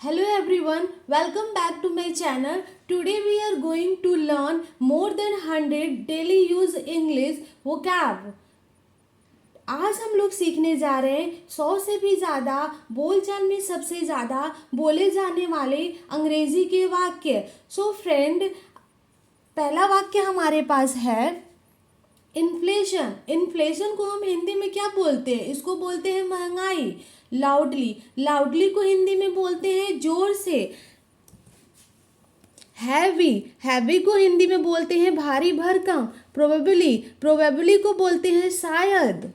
Hello everyone, welcome back to my channel. Today we are going to learn more than 100 daily use English vocab. आज हम लोग सीखने जा रहे हैं 100 से भी ज़्यादा बोलचाल में सबसे ज़्यादा बोले जाने वाले अंग्रेजी के वाक्य। सो फ्रेंड, पहला वाक्य हमारे पास है इन्फ्लेशन। इन्फ्लेशन को हम हिंदी में क्या बोलते हैं? इसको बोलते हैं महंगाई। लाउडली, लाउडली को हिंदी में बोलते हैं जोर से। हैवी, हैवी को हिंदी में बोलते हैं भारी भरकम। प्रोबेबली, प्रोबेबली को बोलते हैं शायद।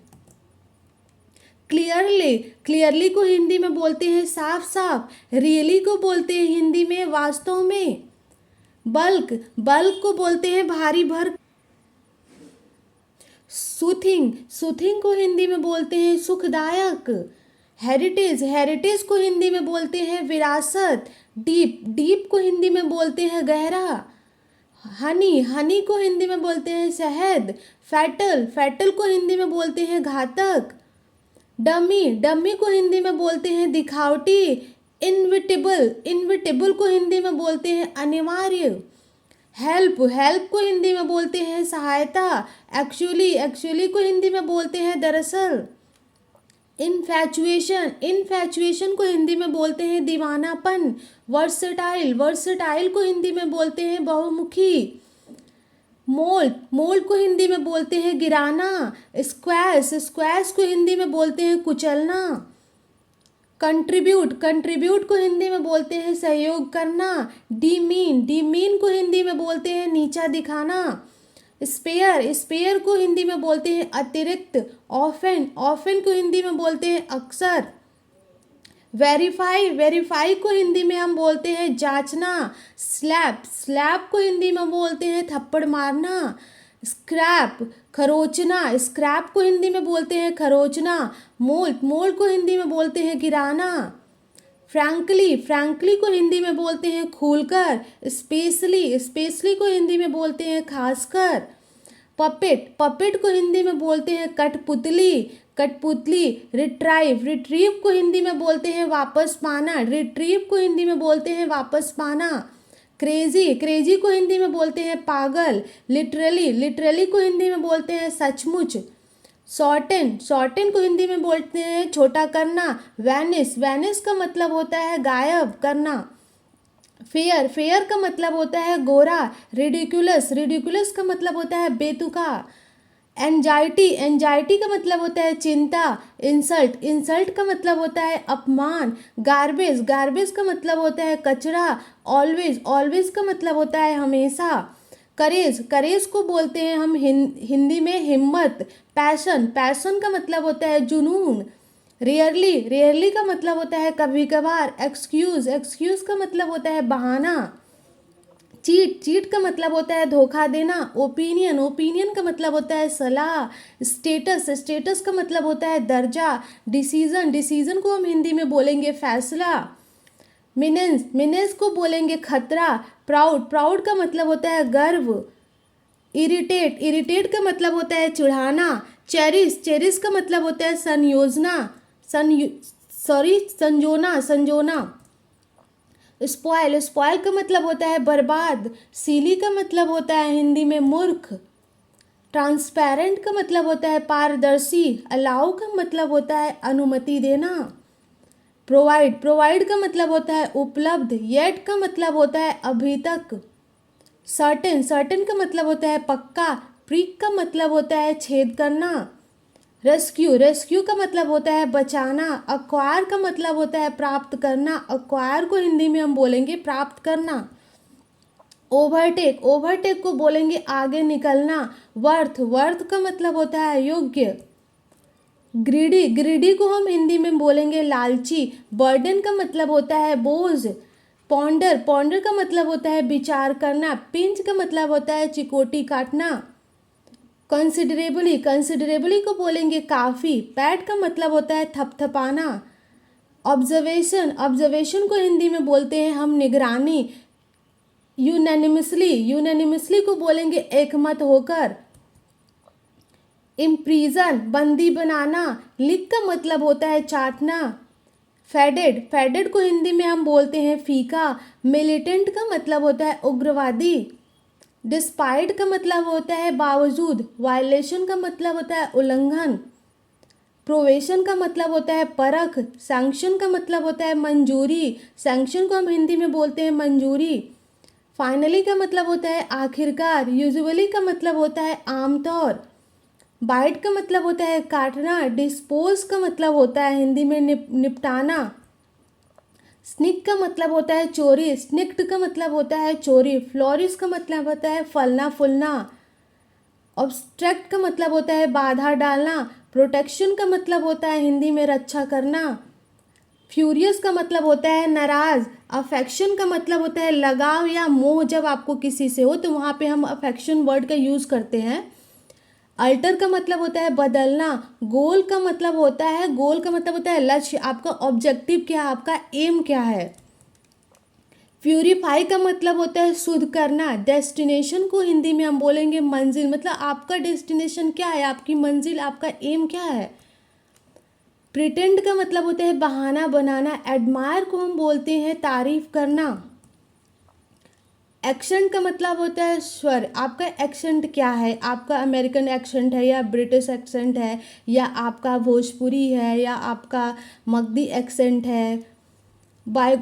क्लियरली, क्लियरली को हिंदी में बोलते हैं साफ साफ। रियली को बोलते हैं हिंदी में वास्तव में। बल्क, बल्क को बोलते हैं भारी भर। सूथिंग, सूथिंग को हिंदी में बोलते हैं सुखदायक। हेरिटेज, हेरिटेज को हिंदी में बोलते हैं विरासत। डीप, डीप को हिंदी में बोलते हैं गहरा। हनी, हनी को हिंदी में बोलते हैं शहद। फैटल, फैटल को हिंदी में बोलते हैं घातक। डमी, डमी को हिंदी में बोलते हैं दिखावटी। इनविटेबल, इनविटेबल को हिंदी में बोलते हैं अनिवार्य। हेल्प, हेल्प को हिंदी में बोलते हैं सहायता। एक्चुअली, एक्चुअली को हिंदी में बोलते हैं दरअसल। इनफैचुएशन, इनफैचुएशन को हिंदी में बोलते हैं दीवानापन। वर्सटाइल, वर्सटाइल को हिंदी में बोलते हैं बहुमुखी। मोल्ड, मोल्ड को हिंदी में बोलते हैं गिराना। स्क्वैश, स्क्वैश को हिंदी में बोलते हैं कुचलना। कंट्रीब्यूट, कंट्रीब्यूट को हिंदी में बोलते हैं सहयोग करना। डीमीन, डीमीन को हिंदी में बोलते हैं नीचा दिखाना। स्पेयर, स्पेयर को हिंदी में बोलते हैं अतिरिक्त। ऑफन, ऑफन को हिंदी में बोलते हैं अक्सर। वेरीफाई, वेरीफाई को हिंदी में हम बोलते हैं जांचना। स्लैप, स्लैप को हिंदी में बोलते हैं थप्पड़ मारना। स्क्रैप, खरोचना, स्क्रैप को हिंदी में बोलते हैं खरोचना। मोल्ड, मोल्ड को हिंदी में बोलते हैं गिराना। फ्रैंकली, फ्रैंकली को हिंदी में बोलते हैं खुलकर। स्पेशली, स्पेशली को हिंदी में बोलते हैं खासकर। पपेट, पपेट को हिंदी में बोलते हैं कठपुतली, कठपुतली। रिट्राइव, रिट्रीव को हिंदी में बोलते हैं वापस पाना। रिट्रीव को हिंदी में बोलते हैं वापस पाना। क्रेजी, क्रेजी को हिंदी में बोलते हैं पागल। लिटरली, लिटरली को हिंदी में बोलते हैं सचमुच। शॉर्टेन, शॉर्टेन को हिंदी में बोलते हैं छोटा करना। वैनिश, वैनिश का मतलब होता है गायब करना। फेयर, फेयर का मतलब होता है गोरा। रिडिकुलस, रिडिकुलस का मतलब होता है बेतुका। एंजाइटी, एंजाइटी का मतलब होता है चिंता। इंसल्ट, इंसल्ट का मतलब होता है अपमान। गार्बेज, गार्बेज का मतलब होता है कचरा। ऑलवेज, ऑलवेज का मतलब होता है हमेशा। करेज, करेज को बोलते हैं हम हिंदी में हिम्मत। पैशन, पैशन का मतलब होता है जुनून। रेयरली, रेयरली का मतलब होता है कभी कभार। एक्सक्यूज, एक्सक्यूज का मतलब होता है बहाना। चीट, चीट का मतलब होता है धोखा देना। ओपिनियन, ओपिनियन का मतलब होता है सलाह। स्टेटस, स्टेटस का मतलब होता है दर्जा। डिसीजन, डिसीजन को हम हिंदी में बोलेंगे फैसला। मिनेंस, मिनेंस को बोलेंगे खतरा। प्राउड, प्राउड का मतलब होता है गर्व। इरिटेट, इरिटेट का मतलब होता है चिढ़ाना। चेरिश, चेरिश का मतलब होता है संयोजना, संजोना, संजोना। स्पॉइल, स्पॉइल का मतलब होता है बर्बाद। सिली का मतलब होता है हिंदी में मूर्ख। ट्रांसपेरेंट का मतलब होता है पारदर्शी। अलाउ का मतलब होता है अनुमति देना। प्रोवाइड, प्रोवाइड का मतलब होता है उपलब्ध। येट का मतलब होता है अभी तक। सर्टेन, सर्टेन का मतलब होता है पक्का। प्रीक का मतलब होता है छेद करना। रेस्क्यू, रेस्क्यू का मतलब होता है बचाना। अक्वायर का मतलब होता है प्राप्त करना। अक्वायर को हिंदी में हम बोलेंगे प्राप्त करना। ओवरटेक, ओवरटेक को बोलेंगे आगे निकलना। वर्थ, वर्थ का मतलब होता है योग्य। ग्रीडी, ग्रीडी को हम हिंदी में बोलेंगे लालची। बर्डन का मतलब होता है बोझ। पॉन्डर, पॉन्डर का मतलब होता है विचार करना। पिंच का मतलब होता है चिकोटी काटना। कंसिडरेबली, कंसिडरेबली को बोलेंगे काफ़ी। पैट का मतलब होता है थपथपाना। ऑब्जर्वेशन, ऑब्जर्वेशन को हिंदी में बोलते हैं हम निगरानी। यूनैनिमसली, यूनैनिमसली को बोलेंगे एकमत होकर। इम्प्रीजन, बंदी बनाना। लिक का मतलब होता है चाटना। फेडेड, फेडेड को हिंदी में हम बोलते हैं फीका। मिलिटेंट का मतलब होता है उग्रवादी। डिस्पाइट का मतलब होता है बावजूद। वायलेशन का मतलब होता है उल्लंघन। प्रोवेशन का मतलब होता है परख। सैंक्शन का मतलब होता है मंजूरी। सैंक्शन को हम हिंदी में बोलते हैं मंजूरी। फाइनली का मतलब होता है आखिरकार। यूजुअली का मतलब होता है आमतौर। बाइट का मतलब होता है काटना। डिस्पोज का मतलब होता है हिंदी में निपटाना। स्निक का मतलब होता है चोरी। स्निक्ड का मतलब होता है चोरी। फ्लोरिश का मतलब होता है फलना फूलना। ऑब्स्ट्रक्ट का मतलब होता है बाधा डालना। प्रोटेक्शन का मतलब होता है हिंदी में रक्षा करना। फ्यूरियस का मतलब होता है नाराज। अफेक्शन का मतलब होता है लगाव या मोह, जब आपको किसी से हो तो वहाँ पे हम अफेक्शन वर्ड का यूज़ करते हैं। अल्टर का मतलब होता है बदलना। गोल का मतलब होता है लक्ष्य। आपका ऑब्जेक्टिव क्या है, आपका एम क्या है। प्यूरिफाई का मतलब होता है शुद्ध करना। डेस्टिनेशन को हिंदी में हम बोलेंगे मंजिल, मतलब आपका डेस्टिनेशन क्या है, आपकी मंजिल, आपका एम क्या है। प्रिटेंड का मतलब होता है बहाना बनाना। एडमायर को हम बोलते हैं तारीफ करना। एक्सेंट का मतलब होता है स्वर। आपका एक्सेंट क्या है, आपका अमेरिकन एक्सेंट है या ब्रिटिश एक्सेंट है या आपका भोजपुरी है या आपका मगधी एक्सेंट है। बाय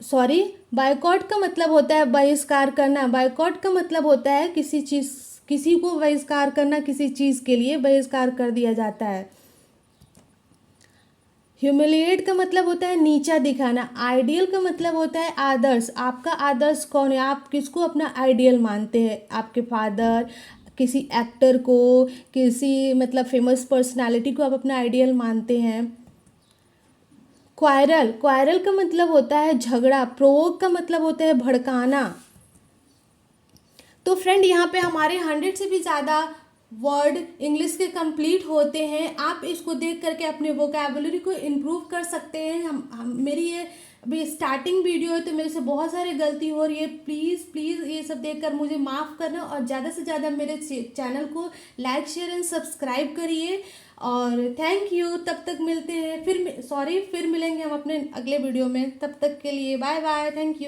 सॉरी बायकॉट का मतलब होता है बहिष्कार करना। बायकॉट का मतलब होता है किसी को बहिष्कार करना, किसी चीज़ के लिए बहिष्कार कर दिया जाता है। ह्यूमिलिएट का मतलब होता है नीचा दिखाना। आइडियल का मतलब होता है आदर्श। आपका आदर्श कौन है, आप किसको अपना आइडियल मानते हैं। आपके फादर, किसी एक्टर को, किसी मतलब फेमस पर्सनालिटी को आप अपना आइडियल मानते हैं। क्वायरल, क्वायरल का मतलब होता है झगड़ा। प्रोवोक का मतलब होता है भड़काना। तो फ्रेंड यहाँ पे हमारे 100 से भी ज़्यादा वर्ड इंग्लिश के कंप्लीट होते हैं। आप इसको देख करके अपने वोकैबुलरी को इम्प्रूव कर सकते हैं। मेरी ये अभी स्टार्टिंग वीडियो है तो मेरे से बहुत सारी गलती हो रही है। प्लीज़ प्लीज़ ये सब देखकर मुझे माफ़ करना और ज़्यादा से ज़्यादा मेरे चैनल को लाइक शेयर एंड सब्सक्राइब करिए। और थैंक यू। तब तक मिलते हैं फिर मिलेंगे हम अपने अगले वीडियो में। तब तक के लिए बाय बाय। Thank you.